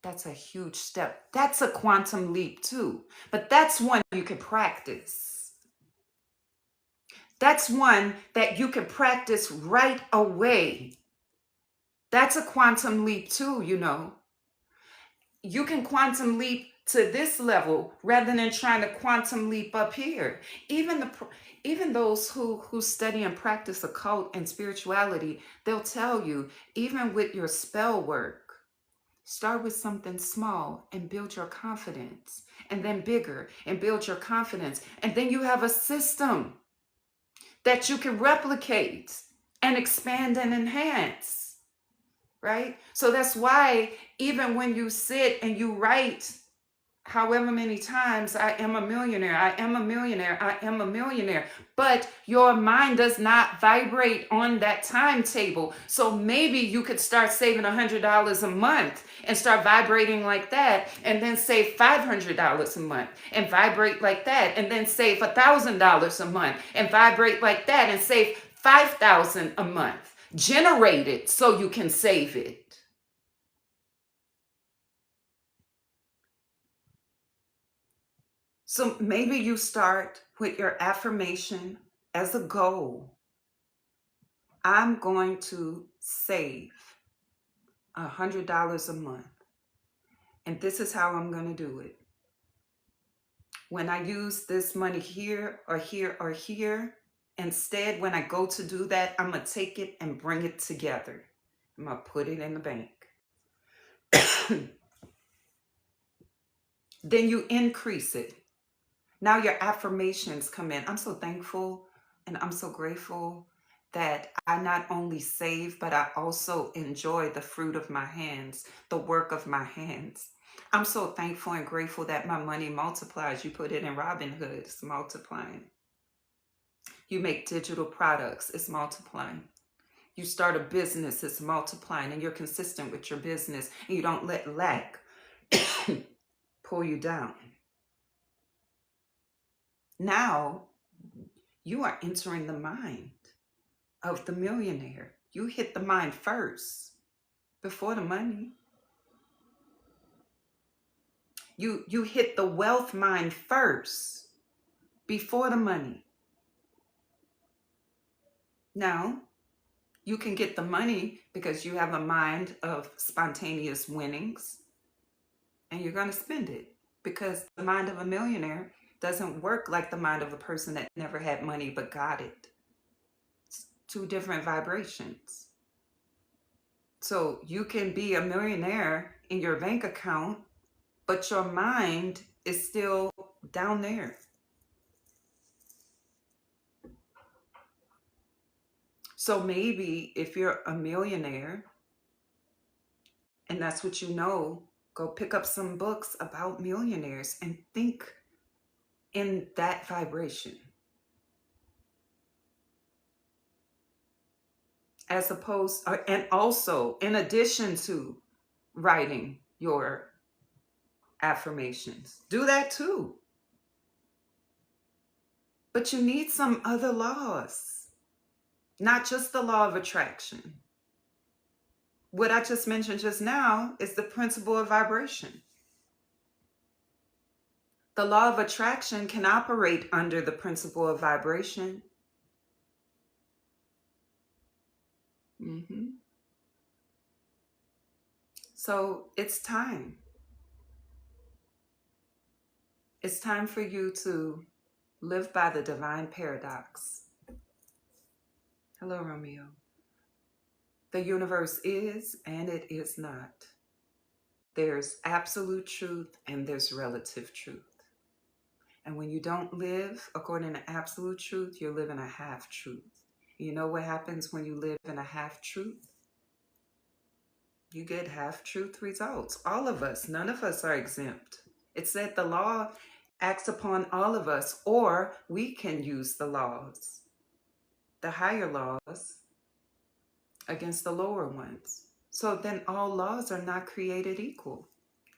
That's a huge step. That's a quantum leap too. But that's one you can practice. That's one that you can practice right away. That's a quantum leap too, you know. You can quantum leap to this level rather than trying to quantum leap up here. Even those who study and practice occult and spirituality, they'll tell you, even with your spell work, start with something small and build your confidence, and then bigger and build your confidence. And then you have a system that you can replicate and expand and enhance, right? So that's why even when you sit and you write however many times, I am a millionaire, I am a millionaire, I am a millionaire, but your mind does not vibrate on that timetable. So maybe you could start saving $100 a month and start vibrating like that, and then save $500 a month and vibrate like that, and then save $1,000 a month and vibrate like that, and save $5,000 a month. Generate it so you can save it. So maybe you start with your affirmation as a goal. I'm going to save $100 a month. And this is how I'm going to do it. When I use this money here or here or here, instead, when I go to do that, I'm going to take it and bring it together. I'm going to put it in the bank. Then you increase it. Now your affirmations come in. I'm so thankful and I'm so grateful that I not only save, but I also enjoy the fruit of my hands, the work of my hands. I'm so thankful and grateful that my money multiplies. You put it in Robin Hood, it's multiplying. You make digital products, it's multiplying. You start a business, it's multiplying, and you're consistent with your business, and you don't let lack pull you down. Now, you are entering the mind of the millionaire. You hit the mind first before the money. You hit the wealth mind first before the money. Now, you can get the money because you have a mind of spontaneous winnings, and you're going to spend it, because the mind of a millionaire doesn't work like the mind of a person that never had money but got it. It's two different vibrations. So you can be a millionaire in your bank account, but your mind is still down there. So maybe if you're a millionaire and that's what you know, go pick up some books about millionaires and think in that vibration. As opposed, and also in addition to writing your affirmations, do that too. But you need some other laws, not just the law of attraction. What I just mentioned just now is the principle of vibration. The law of attraction can operate under the principle of vibration. So it's time. It's time for you to live by the divine paradox. Hello, Romeo. The universe is and it is not. There's absolute truth and there's relative truth. And when you don't live according to absolute truth, you're living a half truth. You know what happens when you live in a half truth? You get half truth results. All of us, none of us are exempt. It said the law acts upon all of us, or we can use the laws, the higher laws, against the lower ones. So then all laws are not created equal.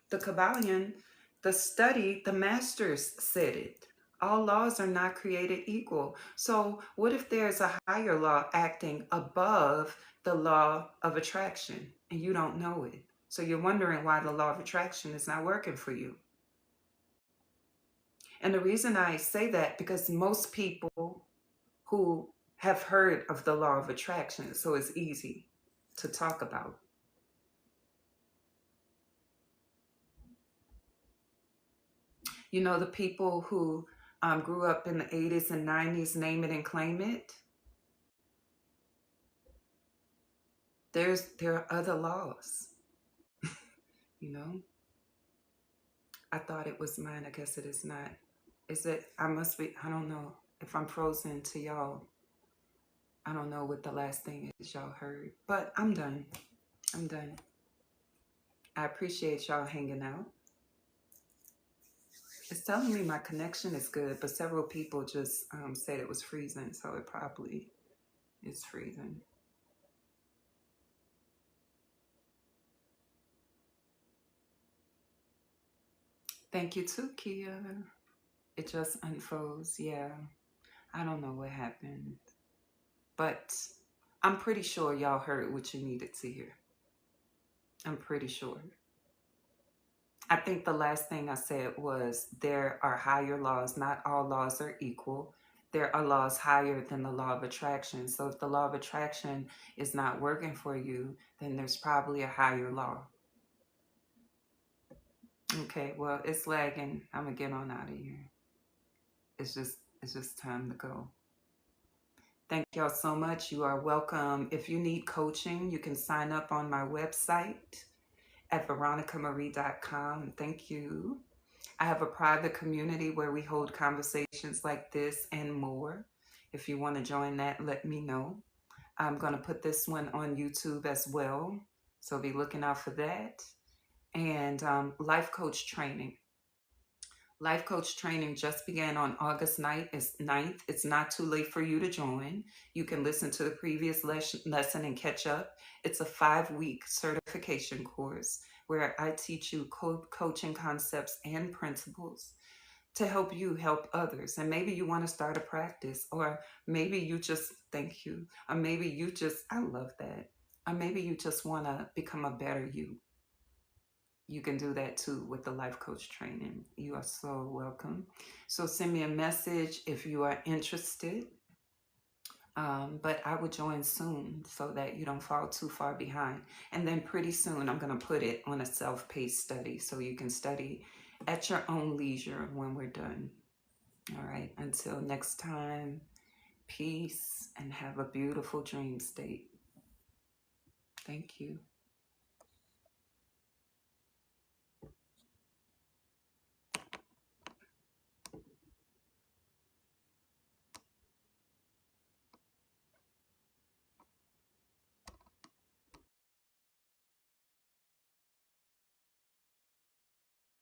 The Kybalion, the study, the masters said it. All laws are not created equal. So what if there's a higher law acting above the law of attraction and you don't know it? So you're wondering why the law of attraction is not working for you. And the reason I say that, because most people who have heard of the law of attraction, so it's easy to talk about. You know, the people who grew up in the 80s and 90s, name it and claim it, there are other laws. You know, I thought it was mine. I guess it is not. Is it? I must be. I don't know if I'm frozen to y'all. I don't know what the last thing is y'all heard, but I'm done. I'm done. I appreciate y'all hanging out. It's telling me my connection is good, but several people just said it was freezing, so it probably is freezing. Thank you too, Kia. It just unfroze. Yeah, I don't know what happened, but I'm pretty sure y'all heard what you needed to hear. I'm pretty sure. I think the last thing I said was there are higher laws. Not all laws are equal. There are laws higher than the law of attraction. So if the law of attraction is not working for you, then there's probably a higher law. Okay, well, it's lagging. I'm gonna get on out of here. It's just time to go. Thank y'all so much. You are welcome. If you need coaching, you can sign up on my website at VeronicaMarie.com. Thank you. I have a private community where we hold conversations like this and more. If you want to join that, let me know. I'm going to put this one on YouTube as well, so be looking out for that. And life coach training. Life coach training just began on August 9th. It's not too late for you to join. You can listen to the previous lesson and catch up. It's a 5-week certification course where I teach you coaching concepts and principles to help you help others. And maybe you want to start a practice, or maybe you just, thank you, or maybe you just, I love that, or maybe you just want to become a better you. You can do that too with the life coach training. You are so welcome. So send me a message if you are interested. But I will join soon so that you don't fall too far behind. And then pretty soon I'm going to put it on a self-paced study so you can study at your own leisure when we're done. All right. Until next time, peace and have a beautiful dream state. Thank you.